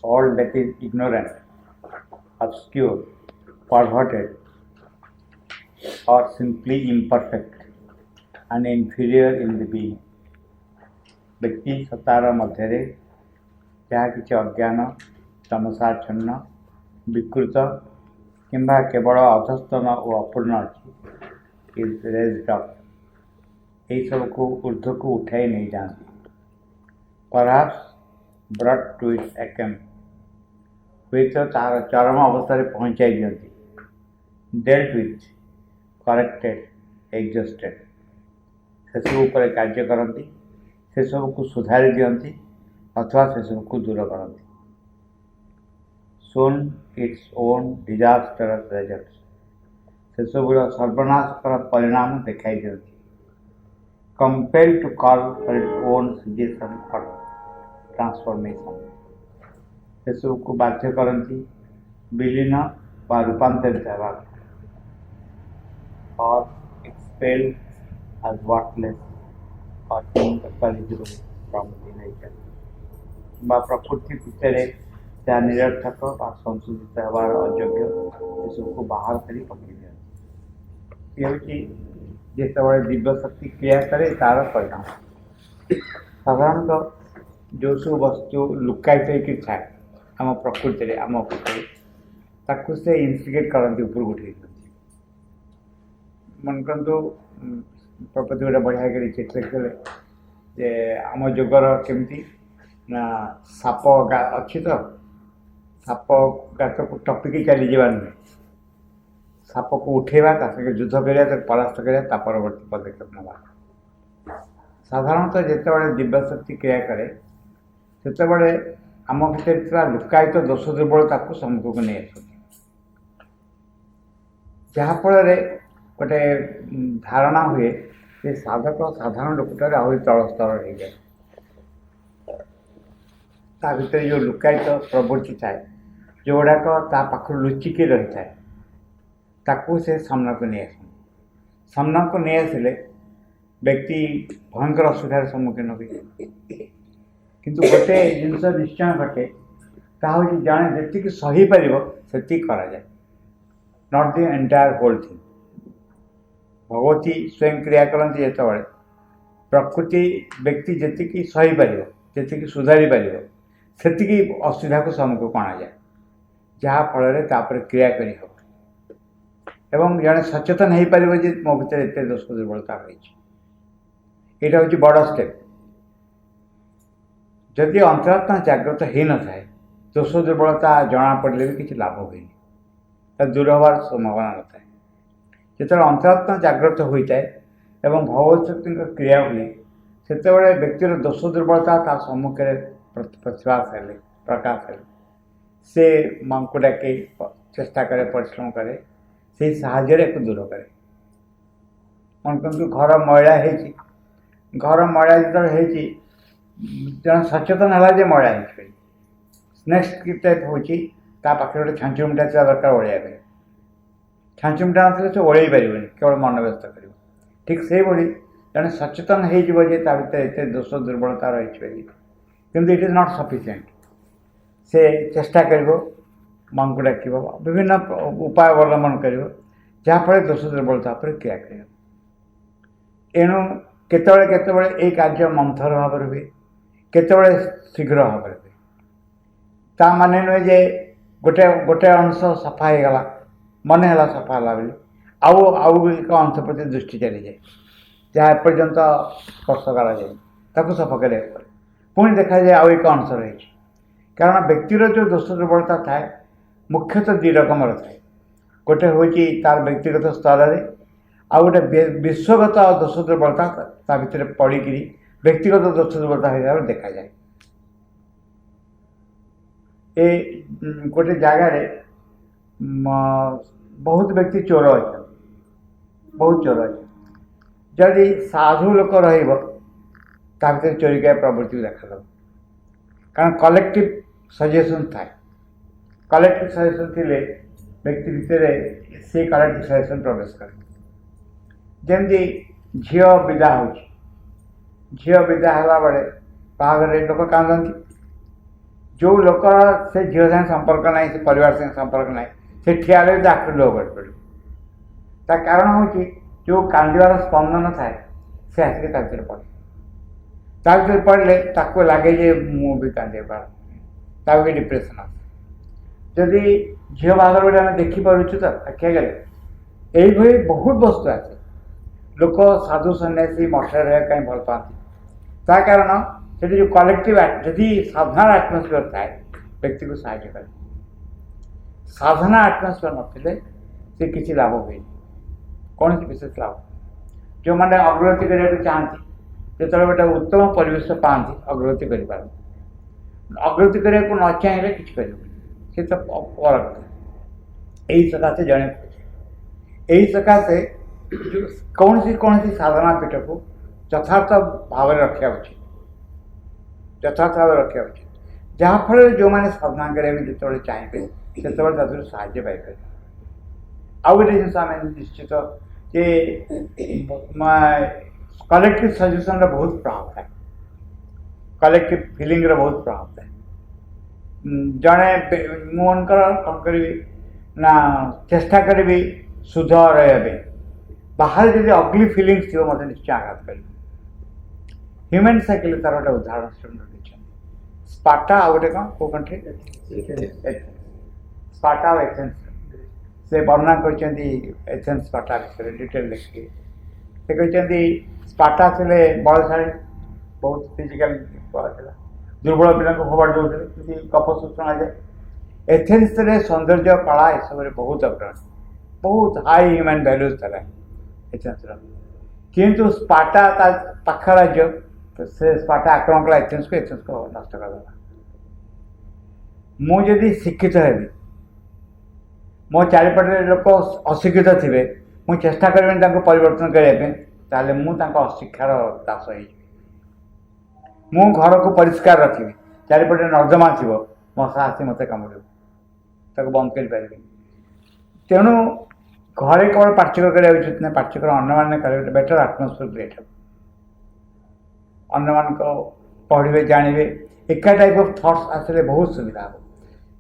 all that is ignorant, obscure, perverted, or simply imperfect and inferior in the being. ବ୍ୟକ୍ତି ସତ୍ତାର ମଧ୍ୟରେ ଯାହା କିଛି ଅଜ୍ଞାନ ତମସାଚ୍ଛନ୍ନ ବିକୃତ କିମ୍ବା କେବଳ ଅଧସ୍ତନ ଓ ଅପୂର୍ଣ୍ଣ ଅଛି ଇଜ୍ ରେଜ୍ଡ ଅପ୍। ଏହିସବୁକୁ ଊର୍ଦ୍ଧ୍ୱକୁ ଉଠାଇ ନେଇଯାଆନ୍ତି। ପରହାପ୍ସ ବ୍ରଟ୍ ଟୁ ଇଟ୍ସ ଏକେମ୍, ହୁଏତ ତାହାର ଚରମ ଅବସ୍ଥାରେ ପହଞ୍ଚାଇ ଦିଅନ୍ତି। ଡେଲ୍ଟ ୱିଥ୍, କରେକ୍ଟେଡ୍, ଏକ୍ସଜଷ୍ଟେଡ୍, ସେସବୁ ଉପରେ କାର୍ଯ୍ୟ କରନ୍ତି, ସେସବୁକୁ ସୁଧାରି ଦିଅନ୍ତି ଅଥବା ସେସବୁକୁ ଦୂର କରନ୍ତି। Shown its own disasters results, ସେସବୁର ସର୍ବନାଶକର ପରିଣାମ ଦେଖାଇ ଦିଅନ୍ତି। Compel to call for its own cessation for transformation, ସେସବୁକୁ ବାଧ୍ୟ କରନ୍ତି ବିଲୀନ ବା ରୂପାନ୍ତରିତ ହେବାକୁ। or expelled as worthless or incorrigible from the nature, ବା ପ୍ରକୃତି ଭିତରେ ଯାହା ନିରର୍ଥକ ବା ସଂଶୋଧିତ ହେବାର ଅଯୋଗ୍ୟ ସେସବୁକୁ ବାହାର କରି ପକାଇ ଦିଅନ୍ତି। ଇଏ ହେଉଛି ଯେତେବେଳେ ଦିବ୍ୟଶକ୍ତି କ୍ରିୟା କରେ ତା'ର ପରିଣାମ। ସାଧାରଣତଃ ଯେଉଁ ସବୁ ବସ୍ତୁ ଲୁକାୟିତ ହେଇକି ଥାଏ ଆମ ପ୍ରକୃତିରେ ଆମ ଉପରେ, ତାକୁ ସେ ଇନ୍ଷ୍ଟିଗେଟ୍ କରନ୍ତି, ଉପରକୁ ଉଠେଇ ଦିଅନ୍ତି। ମନେ କରନ୍ତୁ ପ୍ରକୃତି ଗୋଟେ ବଢ଼ିଆ କରି ଚିତ୍ର ଲେଖିଥିଲେ ଯେ ଆମ ଯୁଗର କେମିତି ନା ସାପ ଅଛି ତ, ସାପ ଗାତକୁ ଟପିକି ଚାଲିଯିବା ନୁହେଁ, ସାପକୁ ଉଠେଇବା, ତା ସଙ୍ଗେ ଯୁଦ୍ଧ କରିବା, ତାକୁ ପରାସ୍ତ କରିବା, ତା ପରବର୍ତ୍ତୀ ପଦକ୍ଷେପ ନେବା। ସାଧାରଣତଃ ଯେତେବେଳେ ଦିବ୍ୟଶକ୍ତି କ୍ରିୟା କରେ ସେତେବେଳେ ଆମ ଭିତରେ ଥିବା ଲୁକାୟିତ ଦୋଷ ଦୁର୍ବଳତାକୁ ସମ୍ମୁଖକୁ ନେଇ ଆସନ୍ତି, ଯାହାଫଳରେ ଗୋଟେ ଧାରଣା ହୁଏ ଯେ ସାଧକ ସାଧାରଣ ଲୋକଟାରେ ଆହୁରି ତଳ ସ୍ତର ହେଇଯାଏ। ତା ଭିତରେ ଯେଉଁ ଲୁକାୟିତ ପ୍ରବୃତ୍ତି ଥାଏ, ଯେଉଁଗୁଡ଼ାକ ତା ପାଖରୁ ଲୁଚିକି ରହିଥାଏ, ତାକୁ ସେ ସାମ୍ନାକୁ ନେଇ ଆସନ୍ତି। ସାମ୍ନାକୁ ନେଇ ଆସିଲେ ବ୍ୟକ୍ତି ଭୟଙ୍କର ଅସୁବିଧାର ସମ୍ମୁଖୀନ ହୁଏ। କିନ୍ତୁ ଗୋଟେ ଜିନିଷ ନିଶ୍ଚୟ ଘଟେ, ତାହା ହେଉଛି ଜଣେ ଯେତିକି ସହିପାରିବ ସେତିକି କରାଯାଏ, not the entire whole thing. Bhagavati ସ୍ୱୟଂ କ୍ରିୟା କରନ୍ତି ଯେତେବେଳେ ପ୍ରକୃତି ବ୍ୟକ୍ତି ଯେତିକି ସହିପାରିବ, ଯେତିକି ସୁଧାରି ପାରିବ, ସେତିକି ଅସୁବିଧାକୁ ସମ୍ମୁଖକୁ ଅଣାଯାଏ, ଯାହାଫଳରେ ତାପରେ କ୍ରିୟା କରି ହେବ ଏବଂ ଜଣେ ସଚେତନ ହେଇପାରିବ ଯେ ମୋ ଭିତରେ ଏତେ ଦୋଷ ଦୁର୍ବଳତା ରହିଛି। ଏଇଟା ହେଉଛି ବଡ଼ ଷ୍ଟେପ୍। ଯଦି ଅନ୍ତରାତ୍ମା ଜାଗ୍ରତ ହେଇନଥାଏ, ଦୋଷ ଦୁର୍ବଳତା ଜଣାପଡ଼ିଲେ ବି କିଛି ଲାଭ ହୁଏନି, ତା ଦୂର ହେବାର ସମ୍ଭାବନା ନଥାଏ। ଯେତେବେଳେ ଅନ୍ତରାତ୍ମା ଜାଗ୍ରତ ହୋଇଥାଏ ଏବଂ ଭଗବତ ଶକ୍ତିଙ୍କ କ୍ରିୟା ହୁଏ, ସେତେବେଳେ ବ୍ୟକ୍ତିର ଦୋଷ ଦୁର୍ବଳତା ତା ସମ୍ମୁଖରେ ପ୍ରକାଶ ହେଲେ ସେ ମାଙ୍କୁ ଡାକି ଚେଷ୍ଟା କରେ, ପରିଶ୍ରମ କରେ, ସେଇ ସାହାଯ୍ୟରେ ଏକୁ ଦୂର କରେ। ମନେ କରନ୍ତୁ ଘର ମଇଳା ହେଇଛି, ଘର ମଇଳା ଯେତେବେଳେ ହେଇଛି ଜଣେ ସଚେତନ ହେଲା ଯେ ମଇଳା ହେଇଛି, ନେକ୍ସଟ ଷ୍ଟେପ୍ ହେଉଛି ତା ପାଖରେ ଗୋଟେ ଛାଞ୍ଚୁମିଟା ଥିବା ଦରକାର ଓଳେଇବା ପାଇଁ। ଛାଞ୍ଚୁମିଟା ନଥିଲେ ସେ ଓଳେଇ ପାରିବନି, କେବଳ ମନ ବ୍ୟସ୍ତ କରିବ। ଠିକ୍ ସେଇଭଳି ଜଣେ ସଚେତନ ହେଇଯିବ ଯେ ତା ଭିତରେ ଏତେ ଦୋଷ ଦୁର୍ବଳତା ରହିଛି ବୋଲି, କିନ୍ତୁ ଇଟ୍ ଇଜ୍ ନଟ୍ ସଫିସିଏଣ୍ଟ। ସେ ଚେଷ୍ଟା କରିବ, ମାଙ୍କୁ ଡାକିବ, ବିଭିନ୍ନ ଉପାୟ ଅବଲମ୍ବନ କରିବ, ଯାହାଫଳରେ ଦୋଷ ଦୁର୍ବଳତା ଉପରେ କ୍ରିୟା କରିବ। ଏଣୁ କେତେବେଳେ କେତେବେଳେ ଏଇ କାର୍ଯ୍ୟ ମନ୍ଥର ଭାବରେ ହୁଏ, କେତେବେଳେ ଶୀଘ୍ର ଭାବରେ ହୁଏ। ତା ମାନେ ନୁହେଁ ଯେ ଗୋଟେ ଅଂଶ ସଫା ହେଇଗଲା, ମନେ ହେଲା ସଫା ହେଲା ବୋଲି ଆଉ ଏକ ଅଂଶ ପ୍ରତି ଦୃଷ୍ଟି ଚାଲିଯାଏ, ଯାହା ଏପର୍ଯ୍ୟନ୍ତ ସ୍ପର୍ଶ କରାଯାଏ, ତାକୁ ସଫା କରିବାକୁ ପଡ଼େ। ପୁଣି ଦେଖାଯାଏ ଆଉ ଏକ ଅଂଶ ରହିଛି। କାରଣ ବ୍ୟକ୍ତିର ଯେଉଁ ଦୋଷ ଦୁର୍ବଳତା ଥାଏ ମୁଖ୍ୟତଃ ଦୁଇ ରକମର ଥାଏ। ଗୋଟେ ହେଉଛି ତାର ବ୍ୟକ୍ତିଗତ ସ୍ତରରେ, ଆଉ ଗୋଟେ ବିଶ୍ୱଗତ ଦୋଷ ଦୁର୍ବଳତା ତା ଭିତରେ ପଡ଼ିକିରି ବ୍ୟକ୍ତିଗତ ଦୋଷ ଦୁର୍ବଳତା ହିସାବରେ ଦେଖାଯାଏ। ଏ ଗୋଟେ ଜାଗାରେ ବହୁତ ବ୍ୟକ୍ତି ଚୋର ଅଛନ୍ତି, ବହୁତ ଚୋର ଅଛନ୍ତି। ଯଦି ସାଧୁ ଲୋକ ରହିବ ତା ଭିତରେ ଚୋରିକା ପ୍ରବୃତ୍ତି ଦେଖାଦେବ, କାରଣ କଲେକ୍ଟିଭ୍ ସଜେସନ୍ ଥାଏ। କଲେକ୍ଟିଭ୍ ସଜେସନ୍ ଥିଲେ ବ୍ୟକ୍ତି ଭିତରେ ସେ କଲେକ୍ଟିଭ୍ ସଜେସନ୍ ପ୍ରବେଶ କରେ। ଯେମିତି ଝିଅ ବିଦା ହେଉଛି, ଝିଅ ବିଦା ହେଲା ବେଳେ ବାହାଘରରେ ଲୋକ କାନ୍ଦନ୍ତି, जो लोकर से झील संगे संपर्क ना से परिवार संगे संपर्क ना से ठिया भी आखिर लो कर पड़े ता कारण हूँ जो कांदार स्पंदन थाए से आसिक पड़े पड़े ताको लगे जे मुझे कांदे पार डिप्रेशन आस जदि झील बाहर गुड़ा आम देखिपुँ तो आखिया गले यही बहुत वस्तु आसे लोक साधु सन्यासी मठे रहा कहीं भल पाती ता कारण से जो कलेक्टिव जदि साधनार आटमोस्फियर थाए व्यक्ति को साहय करे साधना आटमोस्फियर नथिले से किसी लाभ हुए कौन विशेष लाभ जो मैंने अग्रगति करने चाहती जो गोटे उत्तम परिवेश पाती अग्रगति कर अग्रगति करने को न चाहिए कि से तो फरक यही सकाशे जड़े यही सकाशे कौन सी साधना पीठ को यथार्थ भाव रखा उचित यथार्थ भाव रखा उचित जहाँफल जो मैंने साधना करने जो चाहिए से साहाय्य पाइपर आउ गोटे जिन आम निश्चित कलेक्टिव सजेसन बहुत प्रभाव थाए कलेक्टिव फिलिंग बहुत प्रभाव थाए जड़े मुझे कौन करी ना चेष्टा करी शुद्ध रहा बाहर जब अग्ली फिलिंग्स थी मत निश्चय आघात कर ह्यूमन साइकिल तार गोटे उदाहरण स्टूडेंट स्पार्टा आ गए कौन कौ कंट्री स्पार्टा और एथेंस से वर्णना कर एथेंस स्पार्टा विषय डिटेल लिखिए से कहते स्पार्टा थे बलशाली बहुत फिजिकाल दुर्बल पिला फोपाड़ी दौड़े कप सूचना जाए एथेंस सौंदर्य कला यह बहुत अग्रणी बहुत हाई ह्यूमन भैल्यूज था एथेंस किंतु स्पार्टा पाख राज्य से स्पार्टा आक्रमण कला एथेंस को नष्ट कर मुझे शिक्षित हेबी मो चारिपटे लोक अशिक्षित थे मुझे चेष्टा करी परिवर्तन करने मुझे अशिक्षार दास मु घर को परिष्कार रखी चारिपटे नर्दमा थी मशा आसी मत कामुड़ बंद कर तेणु घरे केवल पाठ्यक्रम करा उचित ना पाठ्यक्रम अन्य बेटर आटमोस्फियर क्रिएट अन्य पढ़े जानवे एका टाइप ऑफ थॉट्स आसले बहुत सुविधा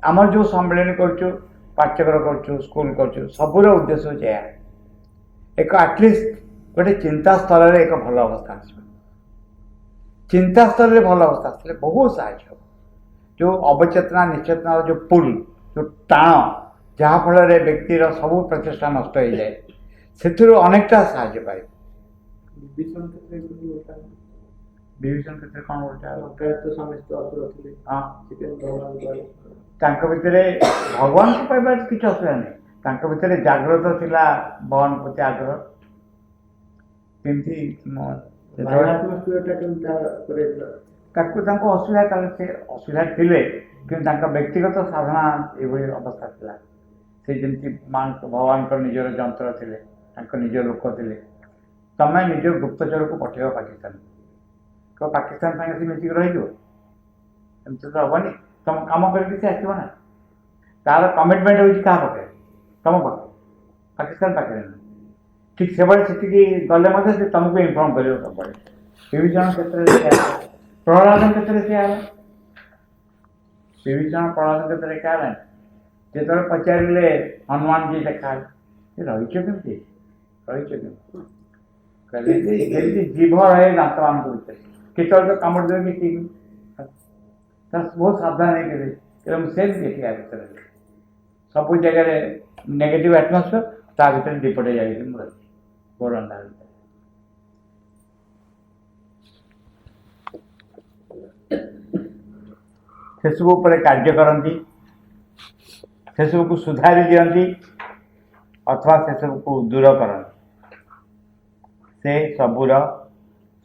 हम आम जो सम्मेलन कर पाठ्यक्रम कर स्कूल कर सबूर उद्देश्य होया एक आटलिस्ट गोटे चिंता स्तर में एक भल अवस्था आस चिंता स्तर में भल अवस्था आसले बहुत साहय जो अवचेतना निचेतना जो पुल जो टाण जहाँफल व्यक्तिर सबू प्रचेषा नष्ट हो जाए से अनेकटा साहय पाए विभीषण क्षेत्र कौन भितर भगवान को पाइबार किसी असुविधा नहीं भितर जाग्रत थिला भगवान प्रति आग्रह असुविधा से असुविधा थे कि व्यक्तिगत साधना ये अवस्था था से जमी भगवान निजर जंत्र थे निज लोक थे तमें निज गुप्तचर को पठेब पाकिस्तान तो पाकिस्तान सागे मिसिक रही तो हेनी तुम कम करके आसो ना तार कमिटमेंट हो पाखे तुम पाखे पाकिस्तान पाखे ठीक से गले से तुमको इनफर्म कर विभीषण क्षेत्र प्रहलाद क्षेत्र से विभीषण प्रहलाद क्षेत्र क्या है जो पचारे हनुमान जी देखा रही कहते जीभ रहे दात मान भर केतल तो कामुड़ देवे कि बहुत सावधान नहीं सेम देखिए भर सब जगह नेगेटिव एटमोस्फियर ता भर दीपटे जाए गोरंदा से सब पर कार्य करती से सब को सुधारी दियंती अथवा से सब को दूर करती से सबूर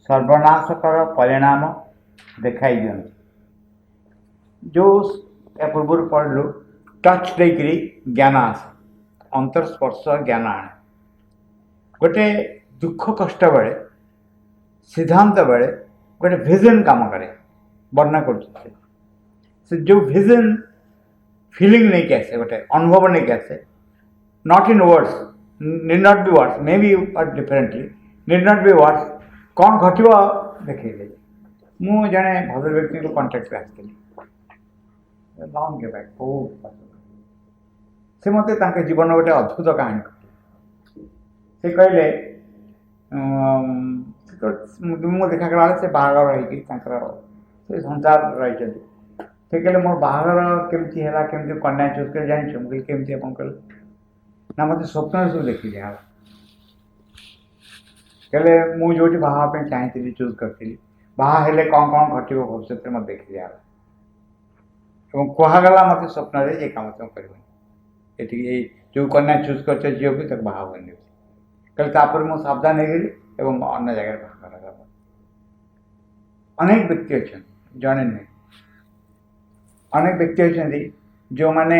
सर्वनाशकर परिणाम देखाई दियंती जो या पूर्व पढ़लु टच देकरी ज्ञान आस अंतर्स्पर्श ज्ञान आने गोटे दुख कष्ट बेले सिद्धांत बेले गोटे विजन काम करे वर्णना कर जो विजन फीलिंग नहीं के आसे गोटे अनुभव नहीं के आसे not in words need not be words may be differently need not be words कौन घटो देखिए मु जड़े भद्र व्यक्ति को कंटेक्ट आसती ଲଙ୍ଗ୍ ବ୍ୟାକ୍ ବହୁତ ବର୍ଷ। ସେ ମୋତେ ତାଙ୍କ ଜୀବନ ଗୋଟେ ଅଦ୍ଭୁତ କାହାଣୀ କହିଲେ। ସେ କହିଲେ ମୁଁ ଦେଖା କଲା ବେଳେ ସେ ବାହାଘର ହେଇକି ତାଙ୍କର ସେ ସଂସାର ରହିଛନ୍ତି। ସେ କହିଲେ ମୋ ବାହାଘର କେମିତି ହେଲା, କେମିତି କନ୍ୟା ଚୁଜ୍ କରି ଜାଣିଛୁ? ମୁଁ କହିଲି କେମିତି ଆପଣ କହିଲେ? ନା ମୋତେ ସ୍ୱପ୍ନରେ ସବୁ ଦେଖିଲି ହେଲା। କହିଲେ ମୁଁ ଯୋଉଠି ବାହା ହେବା ପାଇଁ ଚାହିଁଥିଲି, ଚୁଜ୍ କରିଥିଲି, ବାହା ହେଲେ କ'ଣ କ'ଣ ଘଟିବ ଭବିଷ୍ୟତରେ ମୋତେ ଦେଖିଲି ହେଲା। ଏବଂ କୁହାଗଲା ମୋତେ ସ୍ୱପ୍ନରେ ଏ କାମ ତୁମେ କରିବନି, ଏଠିକି ଏଇ ଯେଉଁ କନ୍ୟା ଚୁଜ୍ କରିଛ ଝିଅକୁ ତାକୁ ବାହା ହେବନି। କହିଲେ ତାପରେ ମୁଁ ସାବଧାନ ହେଇଗଲି ଏବଂ ଅନ୍ୟ ଜାଗାରେ ବାହାଘର ହେଲା। ଅନେକ ବ୍ୟକ୍ତି ଅଛନ୍ତି, ଜଣେ ନୁହେଁ, ଅନେକ ବ୍ୟକ୍ତି ଅଛନ୍ତି ଯେଉଁମାନେ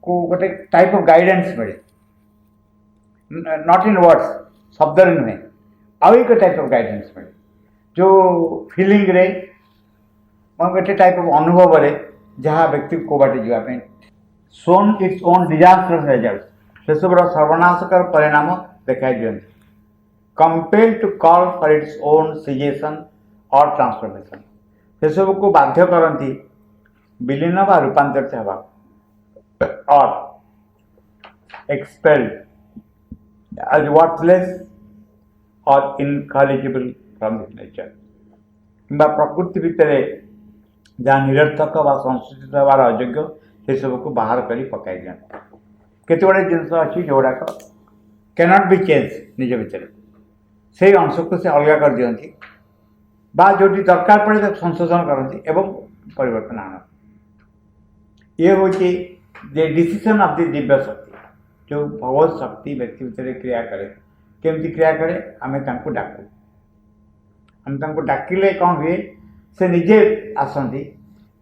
ଗୋଟେ ଟାଇପ୍ ଅଫ୍ ଗାଇଡେନ୍ସ ମିଳେ, ନଟ୍ ଇନ୍ ୱାର୍ଡସ୍, ଶବ୍ଦରେ ନୁହେଁ, ଆଉ ଏକ ଟାଇପ୍ ଅଫ୍ ଗାଇଡେନ୍ସ ମିଳେ ଯେଉଁ ଫିଲିଂରେ, ଗୋଟେ ଟାଇପ୍ ଅଫ୍ ଅନୁଭବରେ ଯାହା ବ୍ୟକ୍ତି କେଉଁ ବାଟେ ଯିବା ପାଇଁ shown its own disasters result, ସେସବୁର ସର୍ବନାଶକର ପରିଣାମ ଦେଖାଇ ଦିଅନ୍ତି। Compel to call for its own cessation or transformation, ସେସବୁକୁ ବାଧ୍ୟ କରନ୍ତି ବିଲୀନ ବା ରୂପାନ୍ତରିତ ହେବାକୁ, or expelled as worthless or incorrigible from this nature, କିମ୍ବା ପ୍ରକୃତି ଭିତରେ ଯାହା ନିରର୍ଥକ ବା ସଂଶୋଧିତ ହେବାର ଅଯୋଗ୍ୟ ସେସବୁକୁ ବାହାର କରି ପକାଇ ଦିଅନ୍ତି। କେତେ ଗୁଡ଼ିଏ ଜିନିଷ ଅଛି ଯେଉଁଗୁଡ଼ାକ କ୍ୟାନଟ୍ ବି ଚେଞ୍ଜ, ନିଜ ଭିତରେ ସେଇ ଅଂଶକୁ ସେ ଅଲଗା କରିଦିଅନ୍ତି ବା ଯେଉଁଠି ଦରକାର ପଡ଼େ ତାକୁ ସଂଶୋଧନ କରନ୍ତି ଏବଂ ପରିବର୍ତ୍ତନ ଆଣନ୍ତି। ଇଏ ହେଉଛି ଯେ ଡିସିସନ୍ ଅଫ୍ ଦି ଦିବ୍ୟ ଶକ୍ତି, ଯେଉଁ ଭଗବତ ଶକ୍ତି ବ୍ୟକ୍ତି ଭିତରେ କ୍ରିୟା କରେ। କେମିତି କ୍ରିୟା କରେ? ଆମେ ତାଙ୍କୁ ଡାକୁ, ଆମେ ତାଙ୍କୁ ଡାକିଲେ କ'ଣ ହୁଏ? ସେ ନିଜେ ଆସନ୍ତି।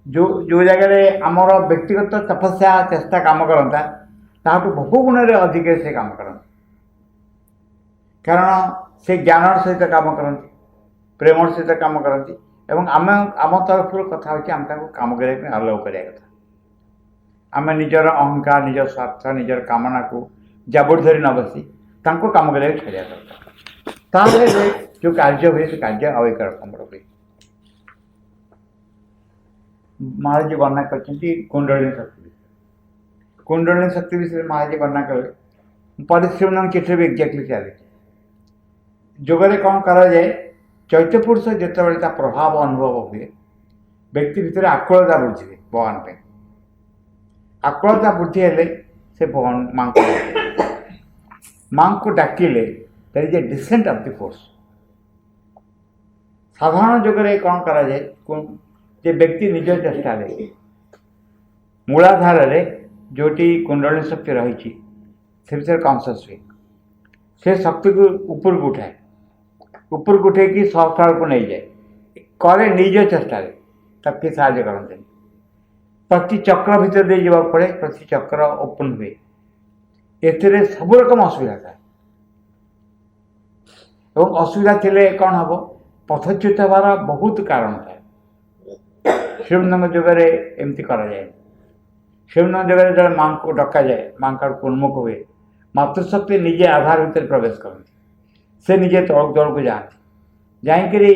ଯେଉଁ ଜାଗାରେ ଆମର ବ୍ୟକ୍ତିଗତ ତପସ୍ୟା ଚେଷ୍ଟା କାମ କରନ୍ତା ତାହାଠୁ ବହୁ ଗୁଣରେ ଅଧିକ ସେ କାମ କରନ୍ତି, କାରଣ ସେ ଜ୍ଞାନର ସହିତ କାମ କରନ୍ତି, ପ୍ରେମର ସହିତ କାମ କରନ୍ତି ଏବଂ ଆମ ତରଫରୁ କଥା ହେଉଛି ଆମେ ତାଙ୍କୁ କାମ କରିବା ପାଇଁ ଆଲାଉ କରିବା କଥା। ଆମେ ନିଜର ଅହଙ୍କାର, ନିଜ ସ୍ୱାର୍ଥ, ନିଜର କାମନାକୁ ଜାବୁଡ଼ି ଧରି ନ ବସି ତାଙ୍କୁ କାମ କରିବାକୁ ଛାଡ଼ିବା ଦରକାର। ତାହେଲେ ଯେଉଁ କାର୍ଯ୍ୟ ହୁଏ ସେ କାର୍ଯ୍ୟ ଆଉ ଏକ ରକମର ହୁଏ। ମହାରାଜ ବର୍ଣ୍ଣନା କରିଛନ୍ତି କୁଣ୍ଡଳିନୀ ଶକ୍ତି ବିଷୟରେ। କୁଣ୍ଡଳିନୀ ଶକ୍ତି ବିଷୟରେ ମହାରାଜ ବର୍ଣ୍ଣନା କଲେ ପରିଶ୍ରମ ଚିଠିରେ ବି ଏକ୍ଜାକ୍ଟଲି ଚାଲିଛି। ଯୋଗରେ କ'ଣ କରାଯାଏ? ଚୈତ୍ୟ ପୁରୁଷ ଯେତେବେଳେ ତା ପ୍ରଭାବ ଅନୁଭବ ହୁଏ, ବ୍ୟକ୍ତି ଭିତରେ ଆକୁଳତା ବୃଦ୍ଧି ହୁଏ ଭଗବାନ ପାଇଁ। ଆକୁଳତା ବୃଦ୍ଧି ହେଲେ ସେ ମାଙ୍କୁ ଡାକିଲେ there is a descent of the force। ସାଧାରଣ ଯୁଗରେ କ'ଣ କରାଯାଏ? ଯେ ବ୍ୟକ୍ତି ନିଜ ଚେଷ୍ଟାରେ ମୂଳାଧାରରେ ଯେଉଁଠି କୁଣ୍ଡଳିନୀ ଶକ୍ତି ରହିଛି ସେ ବିଷୟରେ କନସିୟସ୍ ହୁଏ, ସେ ଶକ୍ତିକୁ ଉପରକୁ ଉଠାଏ, ଉପରକୁ ଉଠେଇକି ସହସ୍ରାଳକୁ ନେଇଯାଏ, କରେ ନିଜ ଚେଷ୍ଟାରେ, ତାକୁ କିଏ ସାହାଯ୍ୟ କରନ୍ତିନି। ପ୍ରତି ଚକ୍ର ଭିତରେ ଦେଇ ଯିବାକୁ ପଡ଼େ, ପ୍ରତି ଚକ୍ର ଓପନ୍ ହୁଏ। ଏଥିରେ ସବୁ ରକମ ଅସୁବିଧା ଥାଏ ଏବଂ ଅସୁବିଧା ଥିଲେ କ'ଣ ହେବ? ପଥଚ୍ୟୁତ ହେବାର ବହୁତ କାରଣ ଥାଏ। ଶ୍ରୀବୃନ୍ଦାଙ୍କ ଯୁଗରେ ଏମିତି କରାଯାଏ। ଶ୍ରୀବୃନ୍ଦାଙ୍କ ଯୁଗରେ ଯେତେବେଳେ ମାଙ୍କୁ ଡକାଯାଏ, ମାଙ୍କର ଉନ୍ମୁଖ ହୁଏ, ମାତୃଶକ୍ତି ନିଜେ ଆଧାର ଭିତରେ ପ୍ରବେଶ କରନ୍ତି। ସେ ନିଜେ ତଳକୁ ଯାଆନ୍ତି, ଯାଇକରି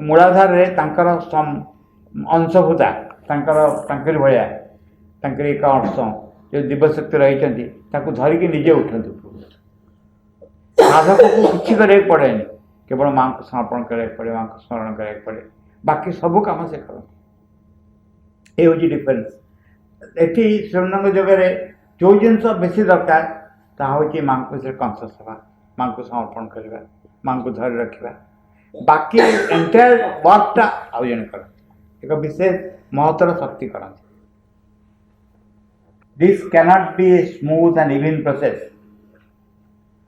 ମୂଳାଧାରରେ ତାଙ୍କର ଅଂଶଭୂତା, ତାଙ୍କରି ଭଳିଆ ତାଙ୍କରି ଏକ ଅଂଶ ଯେଉଁ ଦିବ୍ୟଶକ୍ତି ରହିଛନ୍ତି ତାକୁ ଧରିକି ନିଜେ ଉଠନ୍ତି। ସାଧକକୁ କିଛି କରିବାକୁ ପଡ଼େନି, କେବଳ ମାଙ୍କୁ ସମର୍ପଣ କରିବାକୁ ପଡ଼େ, ମାଙ୍କୁ ସ୍ମରଣ କରିବାକୁ ପଡ଼େ, ବାକି ସବୁ କାମ ସେ କରନ୍ତି। ଏ ହେଉଛି ଡିଫରେନ୍ସ। ଏଠି ଶ୍ରୀବୃନ୍ଦାଙ୍କ ଯୁଗରେ ଯେଉଁ ଜିନିଷ ବେଶୀ ଦରକାର ତାହା ହେଉଛି ମାଙ୍କୁ ସେ କନସିୟସ୍ ହେବା, ମାଙ୍କୁ ସମର୍ପଣ କରିବା, ମାଙ୍କୁ ଧରି ରଖିବା। ବାକି ଏଣ୍ଟାୟାର ୱାର୍କଟା ଆଉ ଜଣେ କରନ୍ତି, ଏକ ବିଶେଷ ମହତ୍ତର ଶକ୍ତି କରନ୍ତି। This can't B A smooth and even process.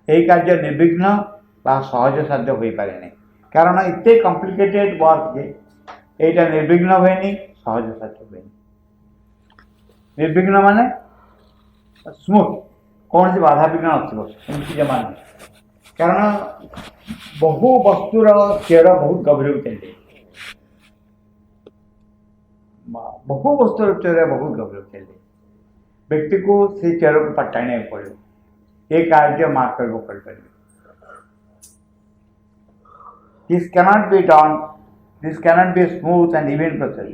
ଏହି କାର୍ଯ୍ୟ ନିର୍ବିଘ୍ନ ବା ସହଜ ସାଧ୍ୟ ହୋଇପାରେ ନାହିଁ, କାରଣ ଏତେ କମ୍ପ୍ଲିକେଟେଡ୍ ୱାର୍କ ଯେ এইটা ନିର୍ବିଘ୍ନ ହୁଏନି, ସହଜ ସାଧ୍ୟ ହୁଏନି। ନିର୍ବିଘ୍ନ ମାନେ ସ୍ମୁଥ୍, କୌଣସି ବାଧାବିଘ୍ନ ନଥିବ, ଏମିତି ଜମା ନାହିଁ। କାରଣ ବହୁ ବସ୍ତୁର ଚେର ବହୁତ ଗଭୀରକୁ ଚାଲିଯାଏ, ବହୁ ବସ୍ତୁର ଚେର ବହୁତ ଗଭୀରକୁ ଚାଲିଯାଏ। ବ୍ୟକ୍ତିକୁ ସେ ଚେରକୁ ଟାଣିବାକୁ ପଡ଼ିବ, ଏ କାର୍ଯ୍ୟ ମା କରିବାକୁ କରିପାରିବେ। This cannot be done. This cannot be a smooth and even process.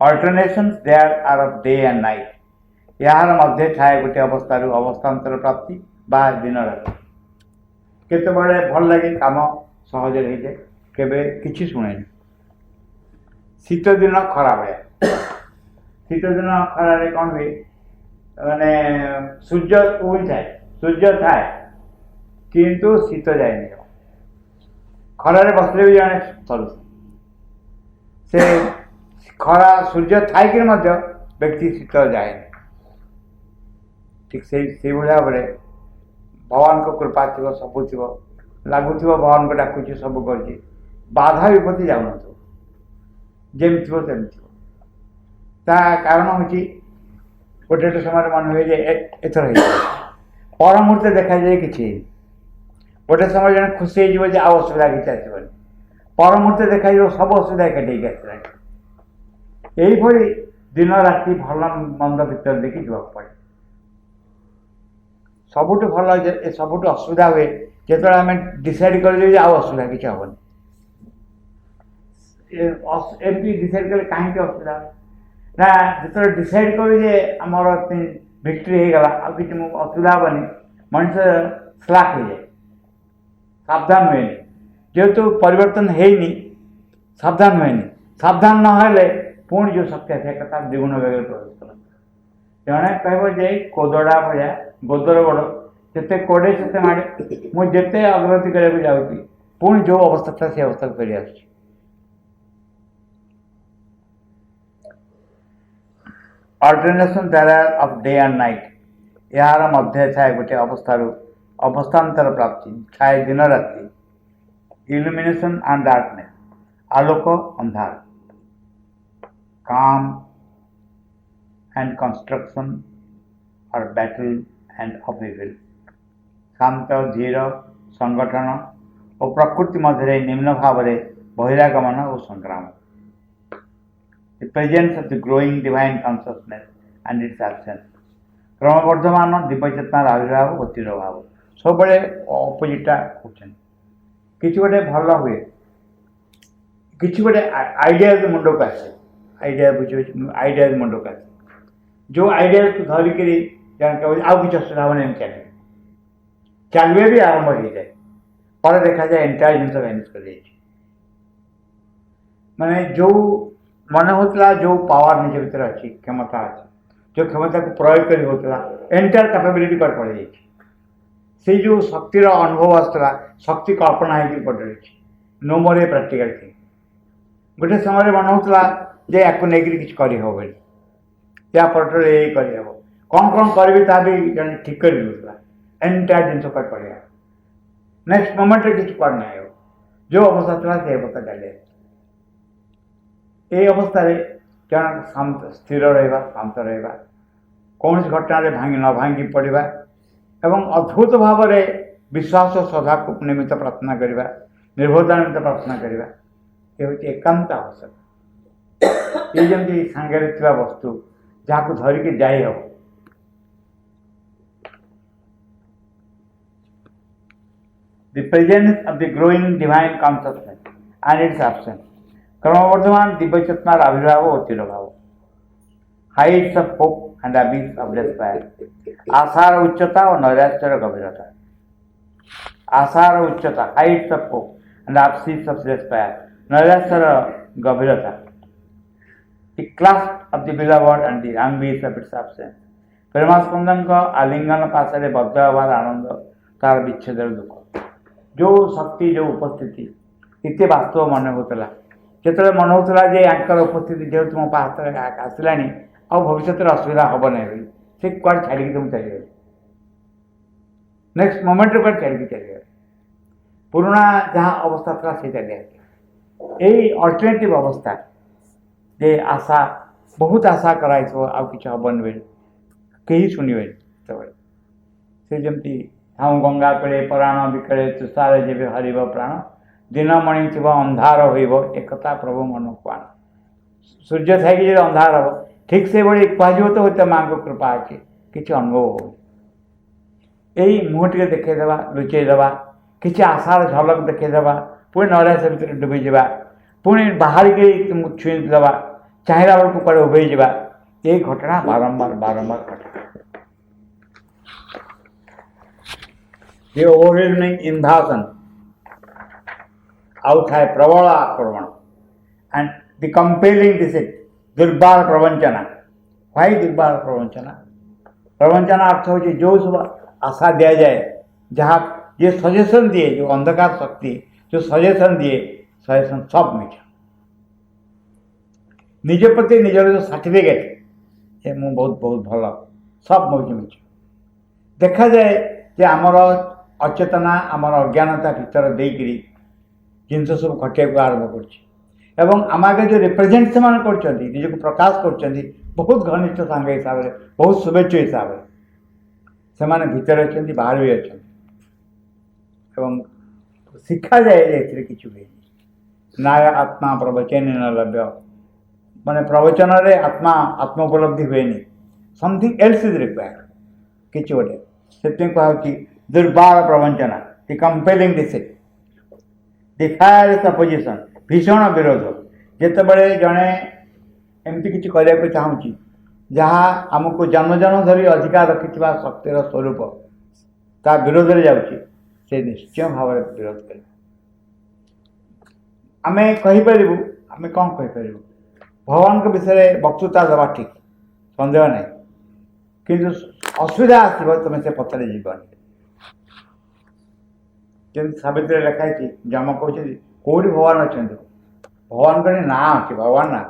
Alternations there are of day and night. ଏହାର ମଧ୍ୟ ଥାଏ ଗୋଟିଏ ଅବସ୍ଥାରୁ ଅବସ୍ଥାନ୍ତର ପ୍ରାପ୍ତି ବା ଦିନ ରାତି। କେତେବେଳେ ଭଲ ଲାଗେ, କାମ ସହଜରେ ହେଇଯାଏ, କେବେ କିଛି ଶୁଣେନି। ଶୀତ ଦିନ ଖରା ଭଳିଆ। ଶୀତ ଦିନ ଖରାରେ କ'ଣ ହୁଏ, ମାନେ ସୂର୍ଯ୍ୟ ଉଇଁଥାଏ, ସୂର୍ଯ୍ୟ ଥାଏ କିନ୍ତୁ ଶୀତ ଯାଏନି। ଖରାରେ ବସିଲେ ବି ଜଣେ ଥରୁଛି। ସେ ଖରା ସୂର୍ଯ୍ୟ ଥାଇକି ମଧ୍ୟ ବ୍ୟକ୍ତି ଶୀତ ଯାଏନି। ଠିକ୍ ସେଇଭଳି ଭାବରେ ଭଗବାନଙ୍କ କୃପା ଥିବ, ସବୁ ଥିବ, ଲାଗୁଥିବ ଭଗବାନଙ୍କୁ ଡାକୁଛି, ସବୁ କରୁଛି, ବାଧା ବିପତ୍ତି ଯାଉନଥିବ, ଯେମିତି ଥିବ ସେମିତି ଥିବ। ତା କାରଣ ହେଉଛି ଗୋଟେ ଗୋଟେ ସମୟରେ ମନେ ହୁଏ ଯେ ଏଥର ହେଇଯିବ, ପର ମୁହୂର୍ତ୍ତେ ଦେଖାଯାଏ କିଛି ହେଇନି। ଗୋଟେ ସମୟ ଜଣେ ଖୁସି ହେଇଯିବ ଯେ ଆଉ ଅସୁବିଧା କିଛି ଆସିବନି, ପର ମୁହୂର୍ତ୍ତେ ଦେଖାଯିବ ସବୁ ଅସୁବିଧା ଏକାଠି ହେଇକି ଆସିଲାଣି। ଏଇଭଳି ଦିନ ରାତି ଭଲ ମନ୍ଦ ଭିତରେ ଦେଇକି ଯିବାକୁ ପଡ଼େ। ସବୁଠୁ ଭଲ ସବୁଠୁ ଅସୁବିଧା ହୁଏ ଯେତେବେଳେ ଆମେ ଡିସାଇଡ୍ କରିଦେବୁ ଯେ ଆଉ ଅସୁବିଧା କିଛି ହେବନି। ଏମିତି ଡିସାଇଡ୍ କଲେ କାହିଁକି ଅସୁବିଧା ହେବ ନା, ଯେତେବେଳେ ଡିସାଇଡ୍ କରୁ ଯେ ଆମର ଭିକ୍ଟ୍ରି ହେଇଗଲା, ଆଉ କିଛି ଅସୁବିଧା ହେବନି, ମଣିଷ ସ୍ଲାକ୍ ହେଇଯାଏ, ସାବଧାନ ହୁଏନି। ଯେହେତୁ ପରିବର୍ତ୍ତନ ହେଇନି, ସାବଧାନ ହୁଏନି। ସାବଧାନ ନହେଲେ ପୁଣି ଯେଉଁ ଶକ୍ତି ଆସେ କଥା ଦ୍ୱିଗୁଣ ବେଗରେ ପ୍ରବେଶ କରନ୍ତି। ଜଣେ କହିବ ଯେ କୋଦଡ଼ା ଭଳିଆ ଗୋଦର ଗୋଡ଼, ଯେତେ କୋଡ଼େ ସେତେ ମାଡ଼େ। ମୁଁ ଯେତେ ଅଗ୍ରଗତି କରିବାକୁ ଯାଉଛି ପୁଣି ଯେଉଁ ଅବସ୍ଥା ଥିଲା ସେ ଅବସ୍ଥାକୁ ଫେରି ଆସୁଛି। Alternation there of day and night. ଏହାର ମଧ୍ୟରେ ଥାଏ ଗୋଟିଏ ଅବସ୍ଥାରୁ ଅବସ୍ଥାନ୍ତର ପ୍ରାପ୍ତି, ଥାଏ ଦିନ ରାତି। ଇଲୁମିନେସନ୍ ଆଣ୍ଡ ଡାର୍କନେସ୍, ଆଲୋକ ଅନ୍ଧାର। କାମ୍ and construction or battle and upheaval, ଶାନ୍ତ ଧୀର ସଂଗଠନ ଓ ପ୍ରକୃତି ମଧ୍ୟରେ ନିମ୍ନ ଭାବରେ ବହିରାଗମନ ଓ ସଂଗ୍ରାମ। The presence of the growing divine consciousness and its absence, କ୍ରମବର୍ଦ୍ଧମାନ ଦିବ୍ୟଚେତନାର ଆବିର୍ଭାବ ଓ ତିରୋଭାବ। ସବୁବେଳେ ଅପୋଜିଟ୍ଟା ହେଉଛନ୍ତି। କିଛି ଗୋଟେ ଭଲ ହୁଏ, କିଛି ଗୋଟେ ଆଇଡ଼ିଆ ମୁଣ୍ଡକୁ ଆସେ, ଆଇଡ଼ିଆ ମୁଣ୍ଡକୁ ଆସେ, ଯେଉଁ ଆଇଡ଼ିଆକୁ ଧରିକିରି ଜଣେ କହିବ ଆଉ କିଛି ଅସୁବିଧା ହେବନି, ଏମିତି ଚାଲିବେ ବି ଆରମ୍ଭ ହେଇଯାଏ, ପରେ ଦେଖାଯାଏ ଏଣ୍ଟାୟାର ଜିନିଷ ଭ୍ୟାନିସ୍ କରିଯାଇଛି। ମାନେ ଯେଉଁ ମନେ ହେଉଥିଲା ଯେଉଁ ପାୱାର ନିଜ ଭିତରେ ଅଛି, କ୍ଷମତା ଅଛି, ଯେଉଁ କ୍ଷମତାକୁ ପ୍ରୟୋଗ କରି ହେଉଥିଲା, ଏଣ୍ଟାୟାର କାପାବିଲିଟି କୁଆଡ଼େ ପଳାଇଯାଇଛି। ସେଇ ଯେଉଁ ଶକ୍ତିର ଅନୁଭବ ଆସୁଥିଲା, ଶକ୍ତି କଳ୍ପନା ହେଇକି ପଡ଼ିଯାଇଛି, ନୋ ମୋର୍ ଏ ପ୍ରାକ୍ଟିକାଲ ଥିଙ୍ଗ। ଗୋଟେ ସମୟରେ ମନେ ହେଉଥିଲା ଯେ ୟାକୁ ନେଇକରି କିଛି କରିହେବନି, ୟା ପଟରେ ଏଇ କରିହେବ, କ'ଣ କରିବି ତାହା ବି ଜଣେ ଠିକ୍ କରି ଦେଉଥିଲା। ଏଣ୍ଟାୟାର ଜିନିଷ କୁଆଡ଼େ ପଡ଼ିବ, ନେକ୍ସଟ ମୋମେଣ୍ଟରେ କିଛି କୁଆଡ଼େ ନାହିଁ ହେବ, ଯେଉଁ ଅବସ୍ଥା ଥିଲା ସେ ଅବସ୍ଥା ଚାଲି ଆସିଛି। ଏଇ ଅବସ୍ଥାରେ ଜଣେ ସ୍ଥିର ରହିବା, ଶାନ୍ତ ରହିବା, କୌଣସି ଘଟଣାରେ ନ ଭାଙ୍ଗି ପଡ଼ିବା ଏବଂ ଅଦ୍ଭୁତ ଭାବରେ ବିଶ୍ୱାସ ଓ ଶ୍ରଦ୍ଧାକୁ ନିମିତ୍ତ ପ୍ରାର୍ଥନା କରିବା, ନିର୍ଭରତା ନିମିତ୍ତ ପ୍ରାର୍ଥନା କରିବା, ଏ ହେଉଛି ଏକାନ୍ତ ଆବଶ୍ୟକ। ଏ ଯେମିତି ସାଙ୍ଗରେ ଥିବା ବସ୍ତୁ ଯାହାକୁ ଧରିକି ଯାଇ ହେବ। The presence of the growing divine consciousness and its absence, କ୍ରମବର୍ଦ୍ଧମାନ ଦିବ୍ୟ ଚେତନାର ଆବିର୍ଭାବ ଓ ତିରୋଭାବ। Heights of hope and abyss of despair, ଆଶାର ଉଚ୍ଚତା ଓ ନୈରାଶ୍ୟର ଗଭୀରତା। ଆଶାର ଉଚ୍ଚତା, heights of hope and abyss of despair, ନୈରାଶ୍ୟର ଗଭୀରତା। The clasp of the beloved and the anguish of its absence, ପ୍ରେମାସ୍ପନ୍ଦଙ୍କ ଆଲିଙ୍ଗନ ପାଶରେ ବଦ୍ଧ ହେବାର ଆନନ୍ଦ, ତାର ବିଚ୍ଛେଦର ଦୁଃଖ। ଯେଉଁ ଶକ୍ତି, ଯେଉଁ ଉପସ୍ଥିତି ଏତେ ବାସ୍ତବ ମନେ ହେଉଥିଲା, ଯେତେବେଳେ ମନେ ହେଉଥିଲା ଯେ ୟାଙ୍କର ଉପସ୍ଥିତି ଯେହେତୁ ମୋ ପାଖରେ ଆସିଲାଣି ଆଉ ଭବିଷ୍ୟତରେ ଅସୁବିଧା ହେବ ନାହିଁ ବୋଲି, ସେ କୁଆଡ଼େ ଛାଡ଼ିକି ତୁମେ ଚାଲିଗଲେ, ନେକ୍ସଟ ମୋମେଣ୍ଟରେ କୁଆଡ଼େ ଛାଡ଼ିକି ଚାଲିଗଲେ, ପୁରୁଣା ଯାହା ଅବସ୍ଥା ଥିଲା ସେ ଚାଲି ଆସିଲା। ଏଇ ଅଲ୍ଟରନେଟିଭ୍ ଅବସ୍ଥା ଯେ ଆଶା, ବହୁତ ଆଶା କରାଇଥିବ ଆଉ କିଛି ହେବନି ବୋଲି, କେହି ଶୁଣିବେନି। ସେତେବେଳେ ସେ ଯେମିତି ଥାଉ ଗଙ୍ଗା କୂଳେ ପରାଣ ବିକଳେ ତୁଷାରେ ଯେବେ ହରିବ ପ୍ରାଣ, ଦିନମଣି ଥିବ ଅନ୍ଧାର ହୋଇବ, ଏକଥା ପ୍ରଭୁ ମନକୁ ଆଣ। ସୂର୍ଯ୍ୟ ଥାଇକି ଯଦି ଅନ୍ଧାର ହେବ, ଠିକ୍ ସେଭଳି କୁହାଯିବ ତ ହୁଏତ ମାଆଙ୍କ କୃପା ଅଛି, କିଛି ଅନୁଭବ ହେଉନି। ଏଇ ମୁହଁ ଟିକେ ଦେଖେଇଦେବା, ଲୁଚେଇଦେବା, କିଛି ଆଶାର ଝଲକ ଦେଖେଇଦେବା, ପୁଣି ନୈରାଶ୍ୟ ଭିତରେ ଡୁବିଯିବା, ପୁଣି ବାହାରିକି ଛୁଇଁ ଦେବା, ଚାହିଁଲା ବେଳକୁ କୁଆଡ଼େ ଉଭେଇ ଯିବା, ଏଇ ଘଟଣା ବାରମ୍ବାର ବାରମ୍ବାର ଘଟେ। The overwhelming invasion ଆଉ ଥାଏ ପ୍ରବଳ ଆକ୍ରମଣ and the compelling deceit, ଦୁର୍ବାର ପ୍ରବଞ୍ଚନା। ହ୍ୱାଇ ଦୁର୍ବାର ପ୍ରବଞ୍ଚନା? ପ୍ରବଞ୍ଚନା ଅର୍ଥ ହେଉଛି ଯେଉଁ ସବୁ ଆଶା ଦିଆଯାଏ, ଯାହା ଯିଏ ସଜେସନ୍ ଦିଏ, ଯେଉଁ ଅନ୍ଧକାର ଶକ୍ତି ଯେଉଁ ସଜେସନ୍ ଦିଏ, ସଜେସନ୍ ସବ୍ ମିଛ। ନିଜ ପ୍ରତି ନିଜର ଯେଉଁ ସାର୍ଟିଫିକେଟ୍, ଏ ମୁଁ ବହୁତ ବହୁତ ଭଲ, ସବ୍ ହେଉଛି ମିଛ। ଦେଖାଯାଏ ଯେ ଆମର ଅଚେତନା, ଆମର ଅଜ୍ଞାନତା ଭିତରେ ଦେଇକରି ଜିନିଷ ସବୁ ଘଟିବାକୁ ଆରମ୍ଭ କରୁଛି ଏବଂ ଆମ ଆଗରେ ଯେଉଁ ରିପ୍ରେଜେଣ୍ଟ ସେମାନେ କରୁଛନ୍ତି, ନିଜକୁ ପ୍ରକାଶ କରୁଛନ୍ତି ବହୁତ ଘନିଷ୍ଠ ସାଙ୍ଗ ହିସାବରେ, ବହୁତ ଶୁଭେଚ୍ଛୁ ହିସାବରେ, ସେମାନେ ଭିତରେ ଅଛନ୍ତି, ବାହାରେ ବି ଅଛନ୍ତି ଏବଂ ଶିଖାଯାଏ ଯେ ଏଥିରେ କିଛି ହୁଏନି। ନାୟ ଆତ୍ମା ପ୍ରବଚନ ନ ଲଭ୍ୟ, ମାନେ ପ୍ରବଚନରେ ଆତ୍ମ ଉପଲବ୍ଧି ହୁଏନି। ସମଥିଙ୍ଗ ଏଲ୍ସ ଇଜ୍ ରିକ୍ୱାର୍ଡ, କିଛି ଗୋଟେ। ସେଥିପାଇଁ କୁହାହେଉଛି ଦୁର୍ବାର ପ୍ରବଞ୍ଚନା, ଦି କମ୍ପେଲିଂ ଡିସିଟ୍, ଦି ଫାୟାରସ୍ ଅପୋଜିସନ୍, ଭୀଷଣ ବିରୋଧ। ଯେତେବେଳେ ଜଣେ ଏମିତି କିଛି କରିବାକୁ ଚାହୁଁଛି ଯାହା ଆମକୁ ଜନ୍ମ ଧରି ଅଧିକାର ରଖିଥିବା ଶକ୍ତିର ସ୍ୱରୂପ, ତା ବିରୋଧରେ ଯାଉଛି, ସେ ନିଶ୍ଚୟ ଭାବରେ ବିରୋଧ କରିବ। ଆମେ କହିପାରିବୁ, ଆମେ କ'ଣ କହିପାରିବୁ? ଭଗବାନଙ୍କ ବିଷୟରେ ବକ୍ତୃତା ଦେବା ଠିକ୍, ସନ୍ଦେହ ନାହିଁ, କିନ୍ତୁ ଅସୁବିଧା ଆସିବ ତୁମେ ସେ ପଥରେ ଯିବନି। ଯେମିତି ସାବିତ୍ରୀରେ ଲେଖା ହେଇଛି, ଯମ କହୁଛନ୍ତି କେଉଁଠି ଭଗବାନ ଅଛନ୍ତି? ଭଗବାନଙ୍କର ନାଁ ଅଛି, ଭଗବାନ ନାଁ,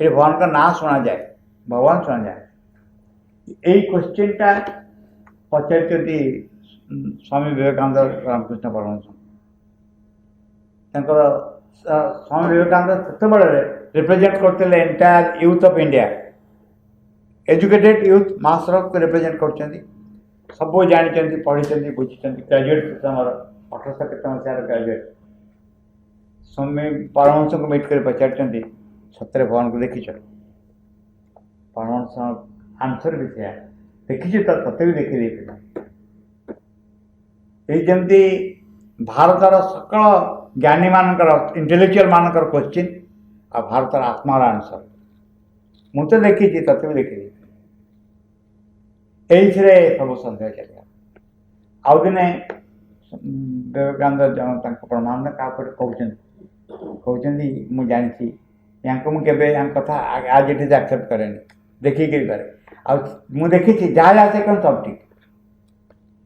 ଏଠି ଭଗବାନଙ୍କ ନାଁ ଶୁଣାଯାଏ, ଭଗବାନ ଶୁଣାଯାଏ। ଏଇ କ୍ୱେଶ୍ଚିନ୍ଟା ପଚାରିଛନ୍ତି ସ୍ୱାମୀ ବିବେକାନନ୍ଦ ରାମକୃଷ୍ଣ ପରମହଂସ। ତାଙ୍କର ସ୍ୱାମୀ ବିବେକାନନ୍ଦ ସେତେବେଳେ ରିପ୍ରେଜେଣ୍ଟ କରୁଥିଲେ entire youth of India, educated youth ମାସର ରିପ୍ରେଜେଣ୍ଟ କରୁଛନ୍ତି। ସବୁ ଜାଣିଛନ୍ତି, ପଢ଼ିଛନ୍ତି, ବୁଝିଛନ୍ତି, ଗ୍ରାଜୁଏଟ୍ ଆମର 1800 କେତେ ମସିହାର ଗ୍ରାଜୁଏଟ୍। ସ୍ୱାମୀ ପରମହଂସଙ୍କୁ ମିଟ୍ କରି ପଚାରିଛନ୍ତି, ସତରେ ଭଗବାନଙ୍କୁ ଦେଖିଛ? ପରମହଂସ ଆନ୍ସର ବି ସେୟା, ଦେଖିଛୁ ତ, ସତେ ବି ଦେଖିଦେଇଥିଲା। ଏଇ ଯେମିତି ଭାରତର ସକଳ ଜ୍ଞାନୀମାନଙ୍କର, ଇଣ୍ଟେଲେକ୍ଚୁଆଲ ମାନଙ୍କର କ୍ୱେଶ୍ଚିନ୍ ଆଉ ଭାରତର ଆତ୍ମାର ଆନ୍ସର, ମୁଁ ତ ଦେଖିଛି, ତତେ ବି ଦେଖିଦେଇଥିଲି। ଏଇଥିରେ ସବୁ ସନ୍ଦେହ ଚାଲିଲା। ଆଉ ଦିନେ ବିବେକାନନ୍ଦ ତାଙ୍କ ପ୍ରମାଣ କାହାକୁ କହୁଛନ୍ତି ମୁଁ ଜାଣିଛି, ୟାଙ୍କୁ ମୁଁ କେବେ ୟାଙ୍କ କଥା ଆଜ ଇଟ୍ ଇଜ୍ ଆକ୍ସେପ୍ଟ କରେନି, ଦେଖିକିରି କରେ। ଆଉ ମୁଁ ଦେଖିଛି ଯାହା ଯାହା ସେ କ'ଣ ସବୁ ଠିକ୍,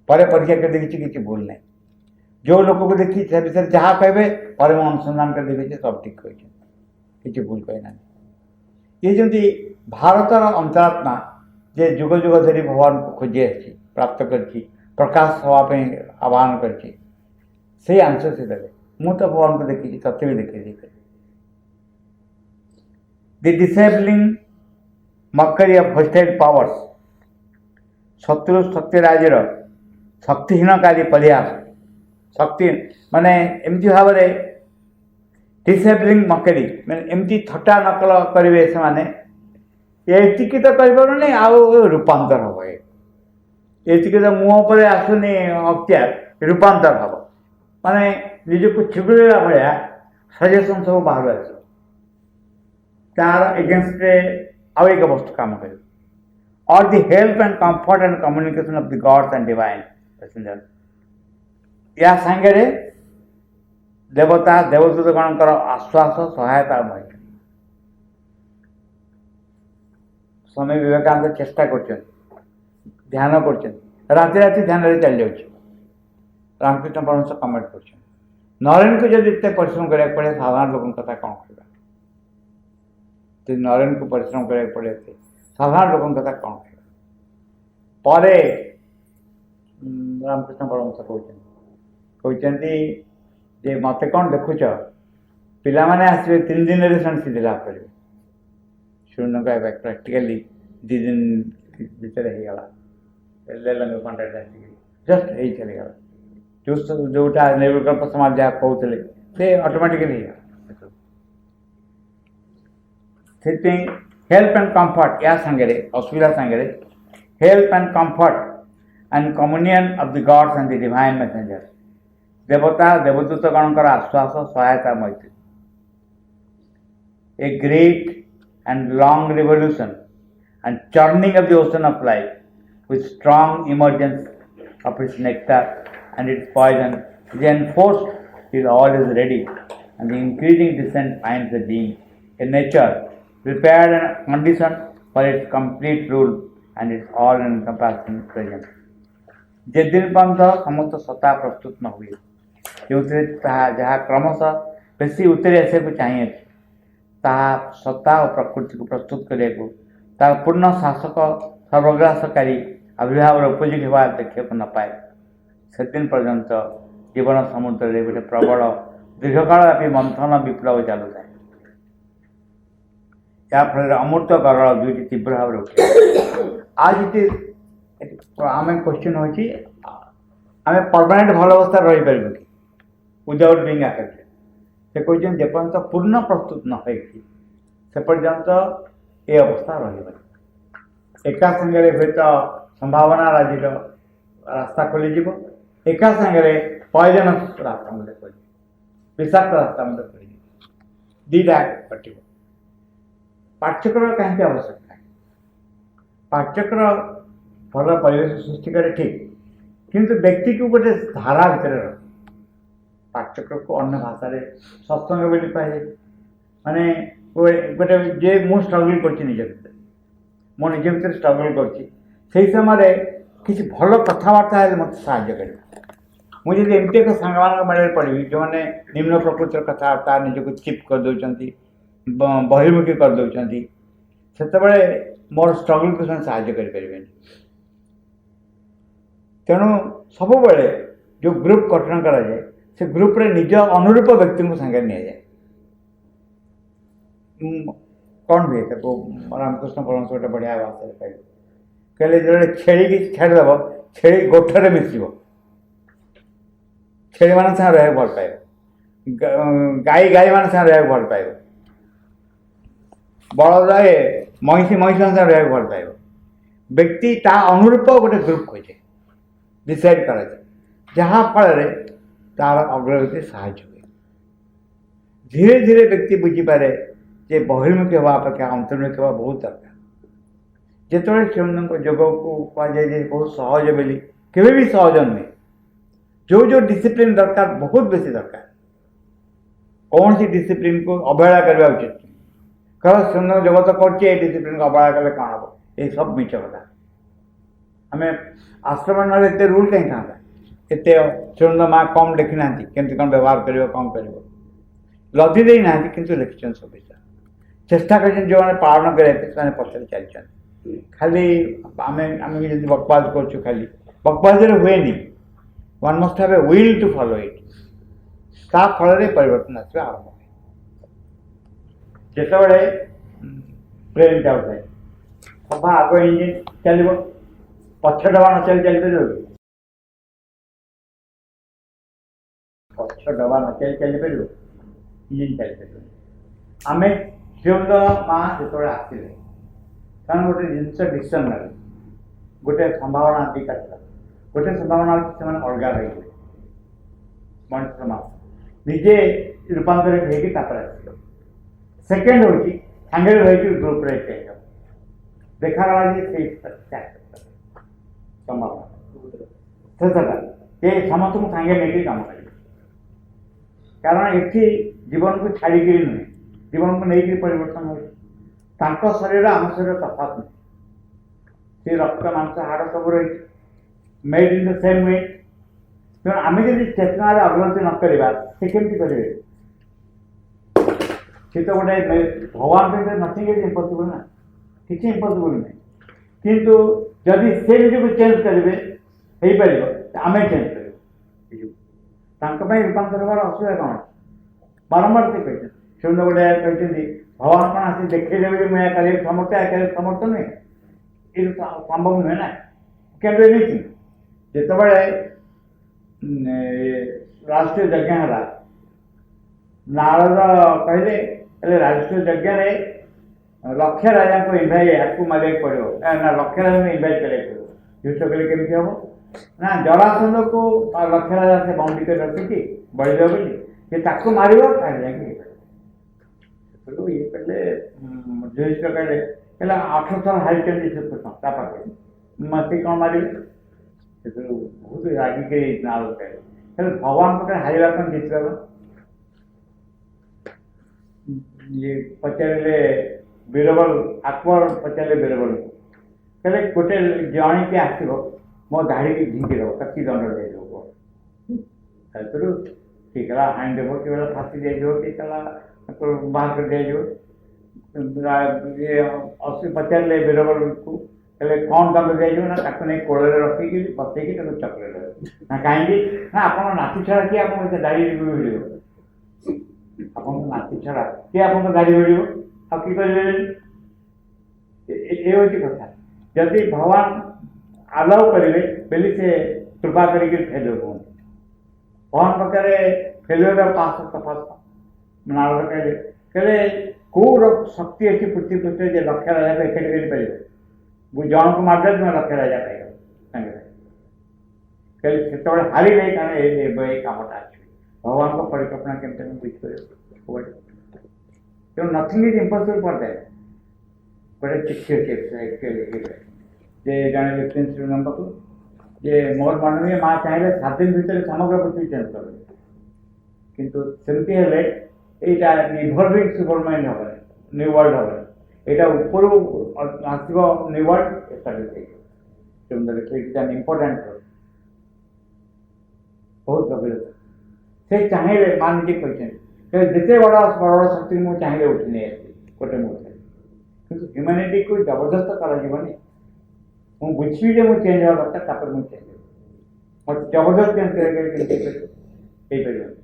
ପରେ ପରୀକ୍ଷା କରି ଦେଖିଛି କିଛି ଭୁଲ ନାହିଁ। ଯେଉଁ ଲୋକକୁ ଦେଖି ସେ ବିଷୟରେ ଯାହା କହିବେ, ପରେ ମୁଁ ଅନୁସନ୍ଧାନ କରି ଦେଖିଛି ସବୁ ଠିକ୍ କହିଛନ୍ତି, କିଛି ଭୁଲ କହିନାହାନ୍ତି। ଇଏ ଯେମିତି ଭାରତର ଅନ୍ତରାତ୍ମା ଯେ ଯୁଗ ଯୁଗ ଧରି ଭଗବାନଙ୍କୁ ଖୋଜି ଆସିଛି, ପ୍ରାପ୍ତ କରିଛି, ପ୍ରକାଶ ହେବା ପାଇଁ ଆହ୍ୱାନ କରିଛି, ସେଇ ଆନ୍ସର ସେ ଦେବେ। ମୁଁ ତ ଭଗବାନଙ୍କୁ ଦେଖିଛି, ତତେ ବି ଦେଖିଛି। ଦି ଡିସେବଲିଂ ମକ୍କରୀ ଅଫ୍ ହୋଷ୍ଟାଇଲ୍ ପାୱାର୍ସ, ଶତ୍ରୁ ଶକ୍ତିରାଜର ଶକ୍ତିହୀନକାରୀ ପରିହାସ। ଶକ୍ତି ମାନେ ଏମିତି ଭାବରେ ଡିସେବଲିଂ ମକ୍କରୀ, ମାନେ ଏମିତି ଥଟ୍ଟା ନକଲ କରିବେ ସେମାନେ, ଏତିକି ତ କରିପାରୁନି ଆଉ ରୂପାନ୍ତର ହବ। ଏତିକି ତ ମୁହଁ ଉପରେ ଆସୁନି ଅକ୍ତିଆର, ରୂପାନ୍ତର ହବ, ମାନେ ନିଜକୁ ଛିଗୁଳିଲା ଭଳିଆ ସଜେସନ୍ ସବୁ ବାହାରୁ ଆସିବ। ତାର ଏଗେନ୍ଷ୍ଟରେ ଆଉ ଏକ ବସ୍ତୁ କାମ କରିବ। Or the help and comfort and communication of the gods and divine passenger. ଏହା ସାଙ୍ଗରେ ଦେବତା ଦେବଦୂତଗଣଙ୍କର ଆଶ୍ୱାସ, ସହାୟତା ମହିମା। ସ୍ୱାମୀ ବିବେକାନନ୍ଦ ଚେଷ୍ଟା କରୁଛନ୍ତି, ଧ୍ୟାନ କରୁଛନ୍ତି, ରାତି ରାତି ଧ୍ୟାନରେ ଚାଲିଯାଉଛି। ରାମକୃଷ୍ଣ ପରମହଂସ କମେଣ୍ଟ କରୁଛନ୍ତି, ନରେନକୁ ଯଦି ଏତେ ପରିଶ୍ରମ କରିବାକୁ ପଡ଼େ, ସାଧାରଣ ଲୋକଙ୍କ କଥା କ'ଣ କହିବା? ଯଦି ନରେନକୁ ପରିଶ୍ରମ କରିବାକୁ ପଡ଼େ, ଏତେ ସାଧାରଣ ଲୋକଙ୍କ କଥା କ'ଣ କହିବା? ପରେ ରାମକୃଷ୍ଣ ପରମହଂସ କହୁଛନ୍ତି ଯେ ମୋତେ କ'ଣ ଦେଖୁଛ, ପିଲାମାନେ ଆସିବେ 3 ଦିନରେ ସେମାନେ ସିଦ୍ଧି ଲାଭ କରିବେ। ଶୂନ୍ୟ କହିବା ପ୍ରାକ୍ଟିକାଲି 2 ଦିନ ଭିତରେ ହେଇଗଲା। କଣ୍ଟାକ୍ଟ ଆସିକି ଜଷ୍ଟ ହେଇ ଚାଲିଗଲା। ଯେଉଁଟା ନିର୍ବିକଳ୍ପ ସମାଜ ଯାହା କହୁଥିଲେ, ସେ ଅଟୋମେଟିକାଲି ହେଇଗଲା। ସେଥିପାଇଁ ହେଲ୍ପ ଆଣ୍ଡ କମ୍ଫର୍ଟ, ଏହା ସାଙ୍ଗରେ ଅସୁବିଧା ସାଙ୍ଗରେ help and comfort and communion of the gods and the divine messenger. ଦେବତା ଦେବଦୂତଗଣଙ୍କର ଆଶ୍ୱାସ, ସହାୟତା, ମୈତ୍ରୀ। A great and long revolution and churning of the ocean of life with strong emergence of its nectar and its poison is enforced till all is ready and the increasing descent finds the being a nature prepared and conditioned for its complete rule and its all encompassing presence. ଯେଦିନ ପର୍ଯ୍ୟନ୍ତ ସମସ୍ତ ସତ୍ତା ପ୍ରସ୍ତୁତ ନ ହୁଏ ଯେଉଁଥିରେ ତାହା ଯାହା କ୍ରମଶଃ ବେଶୀ ଉତ୍ତରି ଆସିବାକୁ ଚାହିଁଅଛି ତାହା ସତ୍ତା ଓ ପ୍ରକୃତିକୁ ପ୍ରସ୍ତୁତ କରିବାକୁ ତାହା ପୂର୍ଣ୍ଣ ଶାସକ ସର୍ବଗ୍ରାସକାରୀ ଆବିର୍ଭାବର ଉପଯୋଗୀ ହେବା ଦେଖିବାକୁ ନ ପାଏ ସେଦିନ ପର୍ଯ୍ୟନ୍ତ ଜୀବନ ସମୁଦ୍ରରେ ଗୋଟେ ପ୍ରବଳ ଦୀର୍ଘକାଳ ବ୍ୟାପୀ ମନ୍ଥନ ବିପ୍ଳବ ଚାଲୁଥାଏ। ଯାହାଫଳରେ ଅମୃତ ଗରଳ ଦୁଇଟି ତୀବ୍ର ଭାବରେ ଉଠେ। ଆଜି ଆମେ କ୍ୱେଶ୍ଚିନ୍ ହେଉଛି ଆମେ ପରମାନେଣ୍ଟ ଭଲ ଅବସ୍ଥାରେ ରହିପାରିବୁ କି ୱିଦାଉଟ୍ ବିଙ୍ଗ ଆଫେକ୍ଟେଡ୍। ସେ କହିଛନ୍ତି ଯେପର୍ଯ୍ୟନ୍ତ ପୂର୍ଣ୍ଣ ପ୍ରସ୍ତୁତ ନ ହୋଇଛି ସେ ପର୍ଯ୍ୟନ୍ତ ଏ ଅବସ୍ଥା ରହିବନି। ଏକା ସାଙ୍ଗରେ ହୁଏତ ସମ୍ଭାବନା ରାଜିର ରାସ୍ତା ଖୋଲିଯିବ, ଏକା ସାଙ୍ଗରେ ପଏଜନସ୍ ରାସ୍ତା ମଧ୍ୟ ଖୋଲିଯିବ, ବିଷାକ୍ତ ରାସ୍ତା ମଧ୍ୟ ଖୋଲିଯିବ, ଦୁଇଟା ଘଟିବ। ପାଠ୍ୟକ୍ରମ କାହିଁକି ଆବଶ୍ୟକ ନାହିଁ? ପାଠ୍ୟକ୍ରମ ଭଲ ପରିବେଶ ସୃଷ୍ଟି କରେ ଠିକ୍, କିନ୍ତୁ ବ୍ୟକ୍ତିକୁ ଗୋଟେ ଧାରା ଭିତରେ ରଖେ। ପାଠ୍ୟକ୍ରମକୁ ଅନ୍ୟ ଭାଷାରେ ସତ୍ସଙ୍ଗ ବୋଲି କୁହାଯାଏ। ମାନେ ଗୋଟେ ଯେ ମୁଁ ଷ୍ଟ୍ରଗଲ୍ କରିଛି ନିଜ ଭିତରେ, ମୁଁ ନିଜ ଭିତରେ ଷ୍ଟ୍ରଗଲ୍ କରିଛି, ସେହି ସମୟରେ କିଛି ଭଲ କଥାବାର୍ତ୍ତା ହେଲେ ମୋତେ ସାହାଯ୍ୟ କରିବ। ମୁଁ ଯଦି ଏମିତି ଏକ ସାଙ୍ଗମାନଙ୍କ ମେଳରେ ପଢ଼ିବି ଯେଉଁମାନେ ନିମ୍ନ ପ୍ରକୃତିର କଥାବାର୍ତ୍ତା ନିଜକୁ ଚିପ୍ କରିଦେଉଛନ୍ତି, ବହିର୍ମୁଖୀ କରିଦେଉଛନ୍ତି, ସେତେବେଳେ ମୋର ଷ୍ଟ୍ରଗଲ୍କୁ ସେମାନେ ସାହାଯ୍ୟ କରିପାରିବେନି। ତେଣୁ ସବୁବେଳେ ଯେଉଁ ଗ୍ରୁପ୍ ଗଠନ କରାଯାଏ ସେ ଗ୍ରୁପ୍ରେ ନିଜ ଅନୁରୂପ ବ୍ୟକ୍ତିଙ୍କୁ ସାଙ୍ଗରେ ନିଆଯାଏ। କ'ଣ ହୁଏ ତାକୁ ରାମକୃଷ୍ଣ ପରମହଂସ ଗୋଟେ ବଢ଼ିଆ ଭାଷାରେ କହିଲେ, କହିଲେ ଯେତେବେଳେ ଛେଳିକି ଛାଡ଼ିଦେବ ଛେଳି ଗୋଠରେ ମିଶିବ, ଛେଳିମାନଙ୍କ ସାଙ୍ଗେ ରହିବାକୁ ଭଲ ପାଇବ, ଗାଈମାନଙ୍କ ସାଙ୍ଗେ ରହିବାକୁ ଭଲ ପାଇବ, ବଳଦ ମଇଁଷିମାନଙ୍କ ସାଙ୍ଗେ ରହିବାକୁ ଭଲ ପାଇବ। ବ୍ୟକ୍ତି ତା ଅନୁରୂପ ଗୋଟେ ଗ୍ରୁପ୍ ଖୋଜେ, ଡିସାଇଡ୍ କରାଯାଏ, ଯାହାଫଳରେ ତା'ର ଅଗ୍ରଗତି ସାହାଯ୍ୟ ହୁଏ। ଧୀରେ ଧୀରେ ବ୍ୟକ୍ତି ବୁଝିପାରେ ଯେ ବହିର୍ମୁଖୀ ହେବା ଅପେକ୍ଷା ଅନ୍ତର୍ମୁଖୀ ହେବା ବହୁତ ଦରକାର। ଯେତେବେଳେ ସେମାନଙ୍କ ଯୋଗକୁ କୁହାଯାଏ ଯେ ବହୁତ ସହଜ ବୋଲି, କେବେ ବି ସହଜ ନୁହେଁ। ଯେଉଁ ଡିସିପ୍ଲିନ୍ ଦରକାର ବହୁତ ବେଶୀ ଦରକାର। କୌଣସି ଡିସିପ୍ଲିନ୍କୁ ଅବହେଳା କରିବା ଉଚିତ ନୁହେଁ। କାରଣ ସେମାନଙ୍କ ଜଗତ କରୁଛି ଏଇ ଡିସିପ୍ଲିନ୍କୁ ଅବହେଳା କଲେ କ'ଣ ହେବ? ଏସବୁ ମିଛ କଥା। ଆମେ ଆଶ୍ରମ ନହେଲେ ଏତେ ରୁଲ୍ କାହିଁ ଥାନ୍ତା? ଏତେ ସୁନନ୍ଦ ମା କମ୍ ଲେଖିନାହାନ୍ତି କେମିତି କ'ଣ ବ୍ୟବହାର କରିବ, କ'ଣ କରିବ, ଲଦି ଦେଇନାହାନ୍ତି, କିନ୍ତୁ ଲେଖିଛନ୍ତି ସବୁ ବିଷୟ। ଚେଷ୍ଟା କରିଛନ୍ତି ଯେଉଁମାନେ ପାଳନ କରିବାକୁ ସେମାନେ ପଛରେ ଚାଲିଛନ୍ତି। ଖାଲି ଆମେ ଯଦି ବକବାଦ କରୁଛୁ, ଖାଲି ବକବାଦରେ ହୁଏନି। One must have a will to follow it. ତା ଫଳରେ ପରିବର୍ତ୍ତନ ଆସିବା ଆରମ୍ଭ ହୁଏ। ଯେତେବେଳେ ଟ୍ରେନ୍ ଯାଉଥାଏ ସଭା ଆଗ ଇଞ୍ଜିନ୍ ଚାଲିବ, ପଛ ଡବା ନ ଚାଲିପାରିବ କି? ପଛ ଡବା ନ ଚାଲିପାରିବ, ଇଞ୍ଜିନ୍ ଚାଲିପାରିବ। ଆମେ ସୁନନ୍ଦ ମା ଯେତେବେଳେ ଆସିଲେ ସେମାନେ ଗୋଟେ ଜିନିଷ ଡିସିସନ୍ ନେଲେ, ଗୋଟେ ସମ୍ଭାବନା ଦିଟା ଥିଲା। ଗୋଟେ ସମ୍ଭାବନା ହେଉଛି ସେମାନେ ଅଲଗା ରହିଥିଲେ, ମଣିଷ ସମାଜ ନିଜେ ରୂପାନ୍ତରିତ ହେଇକି ତାପରେ ଆସିବ। ସେକେଣ୍ଡ ହେଉଛି ସାଙ୍ଗରେ ରହିକି ଗ୍ରୁପ୍ରେ ଚେଞ୍ଜ ହେବ। ଦେଖାଗଲା ଯେ ସେଇ ସମ୍ଭାବନା ଶେଷଟା ସେ ସମସ୍ତଙ୍କୁ ସାଙ୍ଗେ ନେଇକି କାମ କରିବେ। କାରଣ ଏଠି ଜୀବନକୁ ଛାଡ଼ିକିରି ନୁହେଁ, ଜୀବନକୁ ନେଇକରି ପରିବର୍ତ୍ତନ ହେଉଛି। ତାଙ୍କ ଶରୀର ଆମ ଶରୀର ତଫାତ୍ ନୁହେଁ। ସେ ରକ୍ତ ମାଂସ ହାଡ଼ ସବୁ ରହିଛି, made in the same we. ତେଣୁ ଆମେ ଯଦି ଚେତନାରେ ଅଗ୍ରଗତି ନ କରିବା ସେ କେମିତି କରିବେ? ସେ ତ ଗୋଟେ ଭଗବାନ ପାଇଁ ନଥିଙ୍ଗ ଇଜ୍ ଇମ୍ପସିବଲ୍ ନା, କିଛି ଇମ୍ପସିବଲ୍ ନାହିଁ। କିନ୍ତୁ ଯଦି ସେ ନିଜକୁ ଚେଞ୍ଜ କରିବେ ହେଇପାରିବ, ଆମେ ଚେଞ୍ଜ କରିବୁ ନିଜକୁ। ତାଙ୍କ ପାଇଁ ରୂପାନ୍ତର ହେବାର ଅସୁବିଧା କ'ଣ? ବାରମ୍ବାର ସେ କହିଛନ୍ତି, ସୁନ୍ଦର ଗୋଟେ କହିଛନ୍ତି ଭଗବାନ କ'ଣ ଆସି ଦେଖେଇଦେବେ ଯେ ମୁଁ ଏହା କରିବାକୁ ସମର୍ଥ, ଏହା କରିବାକୁ ସମର୍ଥ ନୁହେଁ। ଏ ସମ୍ଭବ ନୁହେଁ ନା। କିନ୍ତୁ ଏମିତି ଯେତେବେଳେ ରାଷ୍ଟ୍ରୀୟ ଯଜ୍ଞ ହେଲା, ନାରଦ କହିଲେ ରାଷ୍ଟ୍ରୀୟ ଯଜ୍ଞରେ ଲକ୍ଷ ରାଜାଙ୍କୁ ୟାକୁ ମାରିବାକୁ ପଡ଼ିବ, ନା ଲକ୍ଷ ରାଜାଙ୍କୁ ଇନଭାଇଟ୍ କରିବାକୁ ପଡ଼ିବ। ଯୁଦ୍ଧ କଲେ କେମିତି ହେବ? ନା ଜରାସନ୍ଧକୁ ଲକ୍ଷ ରାଜା ସେ ବନ୍ଦୀ କରି ରଖିଛି ବଳିଦେବ ବୋଲି, ଯେ ତାକୁ ମାରିବ ତାହେଲେ ଯାଇକି ହେଇପାରିବ। ସେଠୁ ଇଏ କଲେ ଯୁଧିଷ୍ଠିର କହିଲେ କହିଲେ 8 ଥର ହାରିଛନ୍ତି ସେ କୃଷ୍ଣ ତା ପାଖରେ ମୋତେ କ'ଣ ମାରିବେ? ସେଥିରୁ ବହୁତ ରାଗିକି ନାଳ କହିଲେ ହେଲେ ଭଗବାନ ପାଖରେ ହାରିବା ପାଇଁ ଜିତିବା କ'ଣ? ଇଏ ପଚାରିଲେ ବୀରବଲ ଆକବର ପଚାରିଲେ ବୀରବଲଙ୍କୁ କହିଲେ ଗୋଟେ ଜଣିକି ଆସିବ ମୋ ଧାଡ଼ିକି ଝିଙ୍କି ଦେବ ତାକୁ ଦଣ୍ଡ ଦିଆଯିବ ସେଥିରୁ କିଏ କଲା ହାଣି ଦେବ କିଏ କଲା ଫାଶୀ ଦିଆଯିବ କିଏ କଲା ବାହାର କରି ଦିଆଯିବ। ପଚାରିଲେ ବୀରବଲକୁ କହିଲେ କ'ଣ ଦଣ୍ଡ ଦିଆଯିବ? ନା ତାକୁ ନେଇ କୋଳରେ ରଖିକି ବସେଇକି ତାକୁ ଚକ୍ରରେ ଦେବ। ନା କାହିଁକି? ନା ଆପଣ ନାତି ଛଡ଼ା କିଏ ଆପଣଙ୍କ ଦାଢ଼ି ଭିଡ଼ିବ? ଆପଣଙ୍କ ନାତି ଛଡ଼ା କିଏ ଆପଣଙ୍କ ଦାଢ଼ି ଭିଡ଼ିବ? ଆଉ କି କରିପାରିବେନି। ଏ ହେଉଛି କଥା। ଯଦି ଭଗବାନ ଆଲାଉ କରିବେ ବୋଲି ସେ କୃପା କରିକି ଫେଲୁଅର କୁହନ୍ତି। ଭଗବାନ ପାଖରେ ଫେଲୁଅର ପାଶ ନାରଦ କହିଲେ କହିଲେ କୋଉର ଶକ୍ତି ଅଛି ପୃଥିବୀ ପୃଷ୍ଠରେ ଯେ ଲକ୍ଷ ରାଜାକୁ ଏକାଠି କରିପାରିବ? ଜଣକୁ ମାରିଦେଲେ ତୁମେ ଲକ୍ଷ ରାଜା ପାଇବ ସାଙ୍ଗେ ସାଙ୍ଗେ। କହିଲେ ସେତେବେଳେ ହାରିଲେ କାରଣ ଏଇ କାମଟା ଆସିବ। ଭଗବାନଙ୍କ ପରିକଳ୍ପନା କେମିତି ଆମେ ବୁଝିପାରିବ? ତେଣୁ Nothing is impossible for them. ଗୋଟେ ଚିଠି ଅଛି ଯେ ଜଣେ ବ୍ୟକ୍ତି ଶ୍ରୀନନ୍ଦକୁ ଯେ ମୋର ମାନନୀୟ ମା ଚାହିଁଲେ 7 ଦିନ ଭିତରେ ସମଗ୍ର ପୃଥିବୀ ଚେଞ୍ଜ କରିବେ, କିନ୍ତୁ ସେମିତି ହେଲେ এইটা ইভলভিং সুপারমাইন্ড হবে নিউ ওয়ার্ল্ড হবে এটা উপরু আসব নিউ ওয়ার্ল্ড এস্টাবলিশ হয়ে যাবে ইটস অ্যান ইম্পর্টান্ট ବହୁତ ଗଭୀରତା। ସେ ଚାହିଁଲେ ମା ନିଜେ କହିଛନ୍ତି ଯେତେ ବଡ଼ ବଡ଼ ବଡ଼ ଶକ୍ତି ମୁଁ ଚାହିଁଲେ ଉଠି ନେଇ ଆସିବି ଗୋଟେ ମୁହୂର୍ତ୍ତରେ, କିନ୍ତୁ ହ୍ୟୁମାନିଟିକୁ ଜବରଦସ୍ତ କରାଯିବନି। ମୁଁ ବୁଝିବି ଯେ ମୁଁ ଚେଞ୍ଜ ହେବା ଦରକାର ତାପରେ ମୁଁ ଚେଞ୍ଜ ହେବି। ମୋତେ ଜବରଦସ୍ତ ଚେଞ୍ଜ ହେଇପାରିବନି।